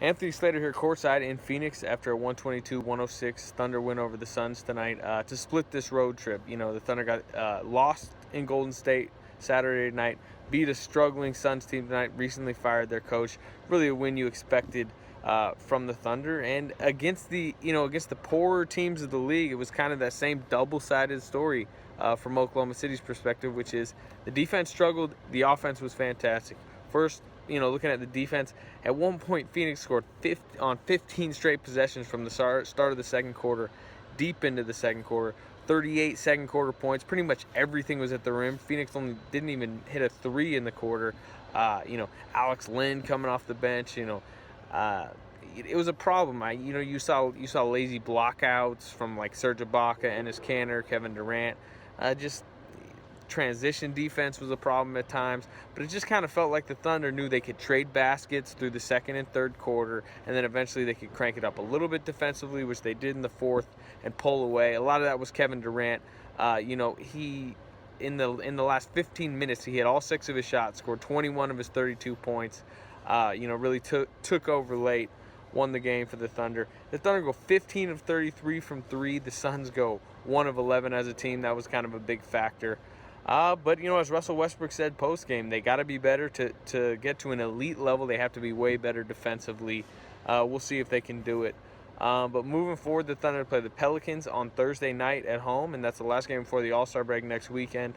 Anthony Slater here courtside in Phoenix after a 122-106 Thunder win over the Suns tonight to split this road trip. You know, the Thunder got lost in Golden State Saturday night, beat a struggling Suns team tonight, recently fired their coach. Really a win you expected from the Thunder, and against the poorer teams of the league, it was kind of that same double-sided story from Oklahoma City's perspective, which is the defense struggled, the offense was fantastic. First, looking at the defense, at one point Phoenix scored 15 straight possessions from the start of the second quarter, deep into the second quarter. 38 second quarter points. Pretty much everything was at the rim. Phoenix only didn't even hit a three in the quarter. Alex Len coming off the bench. It was a problem. You saw lazy blockouts from like Serge Ibaka, Enes Kanter, Kevin Durant. Just transition defense was a problem at times, but it just kind of felt like the Thunder knew they could trade baskets through the second and third quarter, and then eventually they could crank it up a little bit defensively, which they did in the fourth, and pull away. A lot of that was Kevin Durant. He in the last 15 minutes he hit all 6 of his shots, scored 21 of his 32 points. Really took over late, won the game for the Thunder. The Thunder go 15 of 33 from 3. The Suns go 1 of 11 as a team. That was kind of a big factor. But as Russell Westbrook said post-game, they got to be better to get to an elite level. They have to be way better defensively. We'll see if they can do it. But moving forward, the Thunder play the Pelicans on Thursday night at home, and that's the last game before the All-Star break next weekend.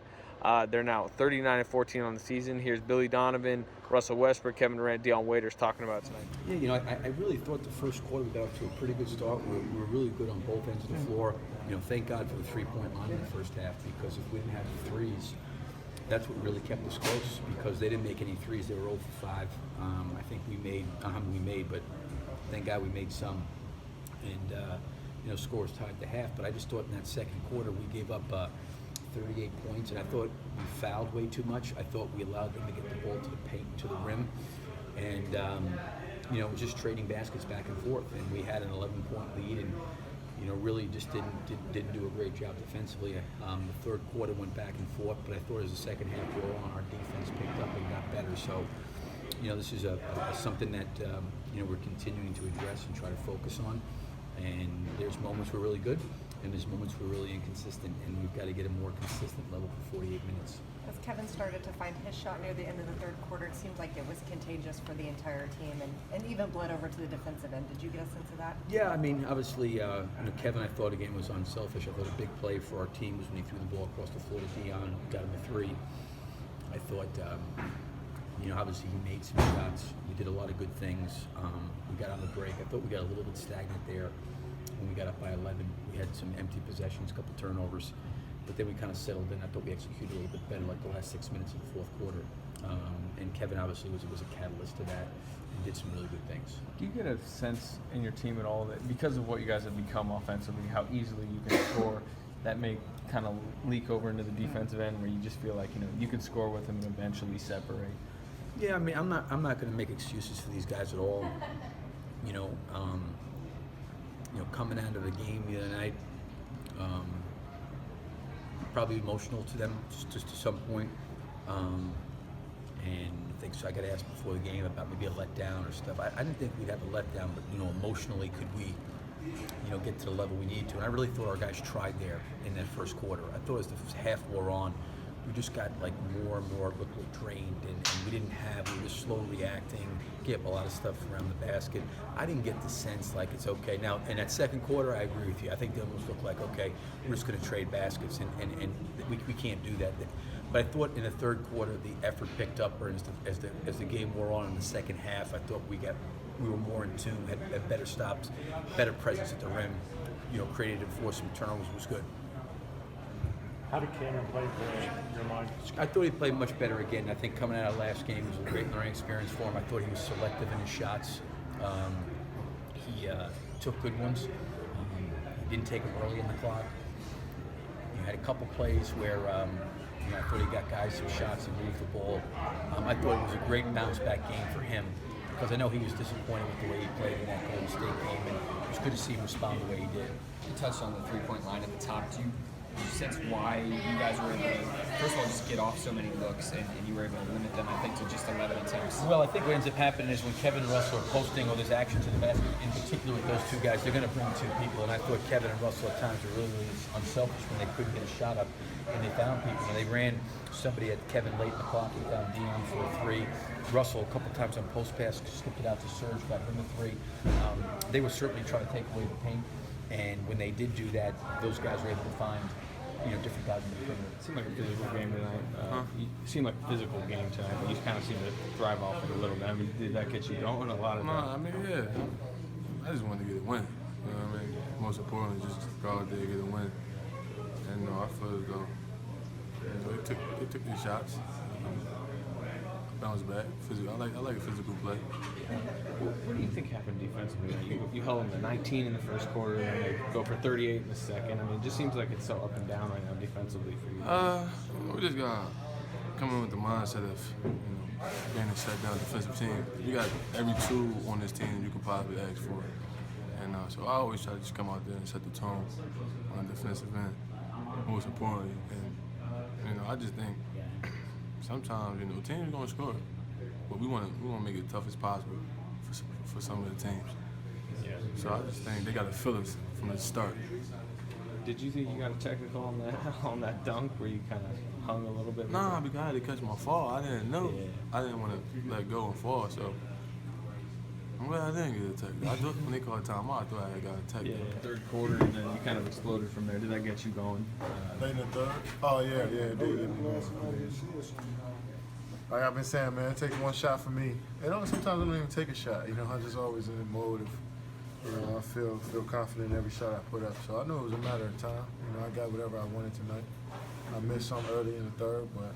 They're now 39-14 on the season. Here's Billy Donovan, Russell Westbrook, Kevin Durant, Dion Waiters talking about it tonight. Yeah, I really thought the first quarter we got off to a pretty good start. We were really good on both ends of the floor. Thank God for the three-point line in the first half, because if we didn't have the threes, that's what really kept us close, because they didn't make any threes. They were 0 for 5. I think we made, I don't know how many we made, but thank God we made some. And, scores tied the half. But I just thought in that second quarter we gave up 38 points, and I thought we fouled way too much. I thought we allowed them to get the ball to the paint, to the rim, and it was just trading baskets back and forth. And we had an 11-point lead, and really just didn't do a great job defensively. The third quarter went back and forth, but I thought as the second half wore on, our defense picked up and got better. So, this is something that we're continuing to address and try to focus on. And there's moments we're really good, and there's moments we're really inconsistent, and we've got to get a more consistent level for 48 minutes. As Kevin started to find his shot near the end of the third quarter, it seemed like it was contagious for the entire team, and even bled over to the defensive end. Did you get a sense of that? Yeah, obviously, Kevin, I thought again was unselfish. I thought a big play for our team was when he threw the ball across the floor to Dion, got him a 3. I thought, obviously he made some shots. We did a lot of good things. We got on the break. I thought we got a little bit stagnant there when we got up by 11. We had some empty possessions, a couple turnovers, but then we kind of settled in. I thought we executed a little bit better, like the last 6 minutes of the fourth quarter. And Kevin obviously was a catalyst to that and did some really good things. Do you get a sense in your team at all that because of what you guys have become offensively, how easily you can score, that may kind of leak over into the defensive end, where you just feel like you can score with them and eventually separate? Yeah, I'm not going to make excuses for these guys at all. Coming out of the game the other night, probably emotional to them just to some point. And I think so. I got asked before the game about maybe a letdown or stuff. I didn't think we'd have a letdown, but emotionally, could we, get to the level we need to? And I really thought our guys tried there in that first quarter. I thought as the half wore on, we just got more and more looked drained, and we were just slow reacting, gave up a lot of stuff around the basket. I didn't get the sense like it's okay. Now, in that second quarter, I agree with you. I think they almost looked like, okay, we're just going to trade baskets, and we can't do that. But I thought in the third quarter, the effort picked up, or as the game wore on in the second half, I thought we were more in tune, had better stops, better presence at the rim, created and forced some turnovers, was good. How did Cameron play for your mind? I thought he played much better again. I think coming out of last game was a great learning experience for him. I thought he was selective in his shots. He took good ones. He didn't take them early in the clock. He had a couple plays where I thought he got guys some shots and moved the ball. I thought it was a great bounce-back game for him, because I know he was disappointed with the way he played in that Golden State game, and it was good to see him respond the way he did. You touched on the three-point line at the top. Do you sense why you guys were able to, first of all, just get off so many looks and you were able to limit them, I think, to just 11 attempts? Well, I think what ends up happening is when Kevin and Russell are posting all this action to the basket, in particular with those two guys, they're going to bring two people. And I thought Kevin and Russell at times were really unselfish when they couldn't get a shot up and they found people. And they ran somebody at Kevin late in the clock and found Dion for a three. Russell a couple times on post pass, skipped it out to Serge, got him a three. They were certainly trying to take away the paint. And when they did do that, those guys were able to find, different guys in the perimeter. It seemed like a physical game tonight. You seemed like a physical game tonight, but you kind of seemed to thrive off it a little bit. I mean, did that get you going a lot of No, that? I mean, yeah. I just wanted to get a win. You know what I mean? Most importantly, just go out there and get a win. And I feel as though they took these shots. Bounce back. Physical. I like a physical play. What do you think happened defensively? You held them to 19 in the first quarter, and they go for 38 in the second. I mean, it just seems like it's so up and down right now defensively for you. We just got coming with the mindset of being a shutdown defensive team. You got every tool on this team you could possibly ask for, and so I always try to just come out there and set the tone on the defensive end. Most importantly, and I just think sometimes teams are gonna score, but we want to make it tough as possible for some of the teams. Yeah. So I just think they got to feel us from the start. Did you think you got a technical on that dunk where you kind of hung a little bit? Nah, because I had to catch my fall. I didn't know. Yeah. I didn't want to let go and fall. So I'm glad I didn't get a technical. I thought when they called timeout, I thought I had got a technical. Yeah, third quarter, and then you kind of exploded from there. Did that get you going? Late in the third? Oh, yeah, it did. Like I've been saying, man, it takes one shot for me. Sometimes I don't even take a shot. I'm just always in the mode of, I feel confident in every shot I put up. So I knew it was a matter of time. I got whatever I wanted tonight. I missed some early in the third, but,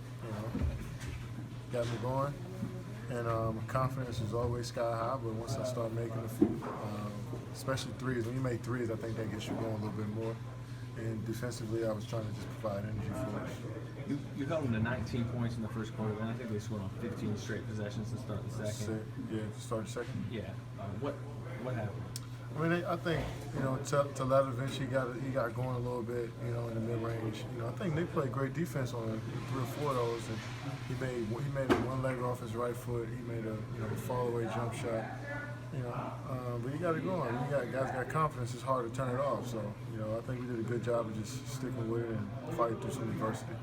got me going. And my confidence is always sky high, but once I start making a few, especially threes, when you make threes, I think that gets you going a little bit more. And defensively, I was trying to just provide energy for us. You held them to 19 points in the first quarter, then I think they scored on 15 straight possessions to start the second. To start the second. Yeah. What happened? I mean, I think, Teletovic, he got going a little bit, in the mid-range. I think they played great defense on 3 or 4 of those, and he made one leg off his right foot. He made a fall-away jump shot. But you got it going. Guys got confidence. It's hard to turn it off. So, I think we did a good job of just sticking with it and fighting through some adversity.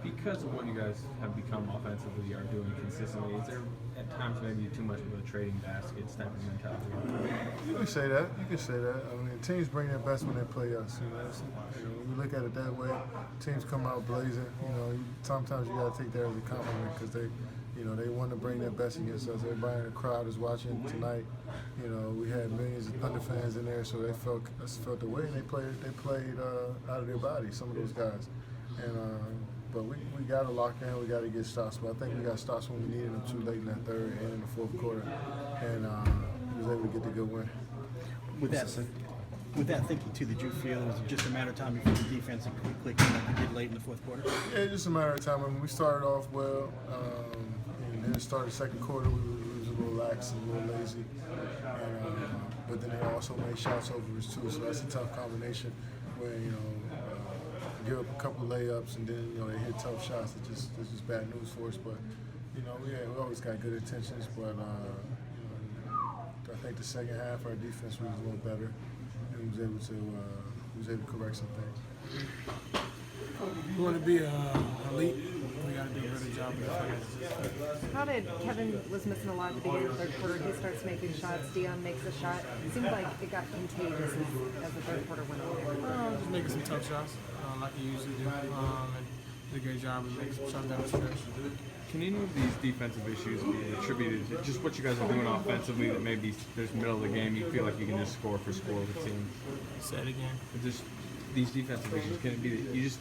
Because of what you guys have become offensively, are doing consistently, is there at times maybe too much of a trading basket type of mentality? You can say that. I mean, teams bring their best when they play us. When we look at it that way, teams come out blazing. Sometimes you got to take that as a compliment because they want to bring their best against us. Everybody in the crowd is watching tonight. We had millions of Thunder fans in there, so they felt the way, and they played out of their bodies. Some of those guys, but we got to lock down. We got to get stops. But I think we got stops when we needed them too late in that third and in the fourth quarter, and we was able to get the good win. With that thinking too, did you feel it was just a matter of time before the defense quickly came like they did late in the fourth quarter? Yeah, just a matter of time. I mean, we started off well, and then it started the second quarter. We was a little lax and a little lazy, but then they also made shots over us too. So that's a tough combination where give up a couple of layups and then they hit tough shots. It's just bad news for us. But we always got good intentions. But I think the second half our defense was a little better, and we was able to correct some things. We want to be elite. We got to do a better job of that. How did Kevin was missing a lot at the beginning of the third quarter? He starts making shots. Dion makes a shot. It seemed like it got contagious as the third quarter went on. Just making some tough shots, like he usually do, and did a great job of making some shots down the stretch. Can any of these defensive issues be attributed to just what you guys are doing offensively that maybe there's middle of the game you feel like you can just score for score with teams? Say it again. Just these defensive issues, can it be that you just,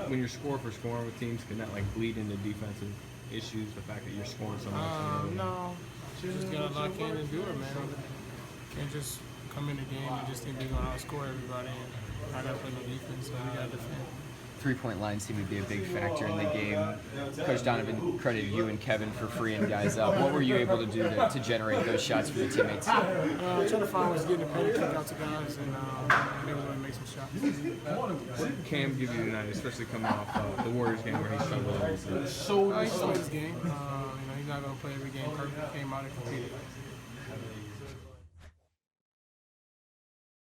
when you're score for scoring with teams, can that like bleed into defensive issues, the fact that you're scoring so much? No, you just gotta lock in and do it, man. Can't just come in the game and just think they're gonna outscore everybody, and I gotta play no defense, so we gotta defend. three-point line seemed to be a big factor in the game. Coach Donovan credited you and Kevin for freeing guys up. What were you able to do to generate those shots for the teammates? Trying to find ways getting the penalty kick out to guys and able to make some shots. What did Cam give you tonight, especially coming off the Warriors game where he struggled? He played this game. He's not going to play every game perfect. Came out and competed.